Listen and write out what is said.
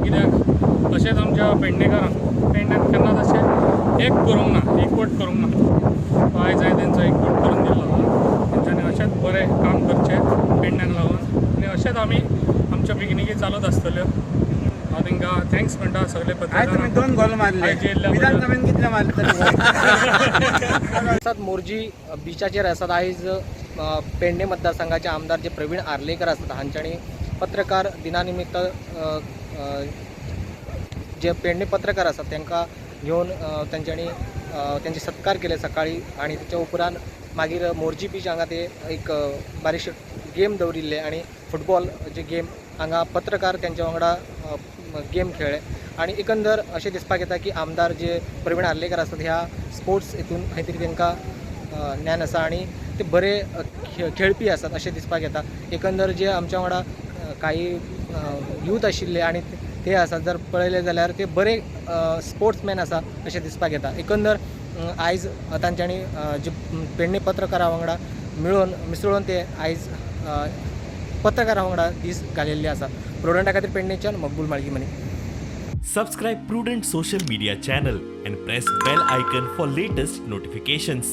कित्याक तशेंच आमच्या पेडणेकारांक केन्ना तशें एक करूंक ना, एकवट करूंक ना. तो आयज हांवें तेंचो एकवट करून दिल्लो. तेंच्यांनी अशेंच बरें काम करचें पेडण्याक लागून आनी अशेंच आमी आमच्या बिगिनिंगी चालूच आसतल्यो. हांव तांकां थँक्स म्हणटा सगळे पत्रकार. 2 गोल मारले. विधानसभेन कितले मारले? मोरजी बिचाचेर आसात. आयज पेडणे मतदारसंघाचे आमदार जे प्रवीण आर्लेकर आसात हांच्यांनी पत्रकार दिना निमित्त जे पेडणे पत्रकार आसात तांकां घेवन तेंच्यांनी त्यांचे सत्कार केले सकाळी. आणि त्याच्या उपरांत मागीर मोरजी बीच हांगा ते एक बारीकशे गेम दवरिल्ले आणि फुटबॉल जे गेम हांगा पत्रकार त्यांच्या वांगडा गेम खेळ्ळे. आणि एकंदर अशें दिसपाक येता की आमदार जे प्रवीण आर्लेकर आसात ह्या स्पोर्ट्स हितून खंय तरी तांकां ज्ञान आसा आणि ते बरे खेळपी आसात अशें दिसपाक येता. एकंदर जे आमच्या वांगडा काही यूथ आशिल्ले आणि ते आसात जर पळयले जाल्यार ते बरे स्पोर्ट्समॅन आसा अशें दिसपाक येता. एकंदर आयज तांच्यांनी जे पेडणे पत्रकारां वांगडा मिसळून ते आयज पत्रकारां वांगडा दीस घालिल्ले आसा. प्रुडंटा खातीर पेडणेच्यान मकबूल माळगी मनी. Subscribe Prudent social media channel and press bell icon for latest notifications.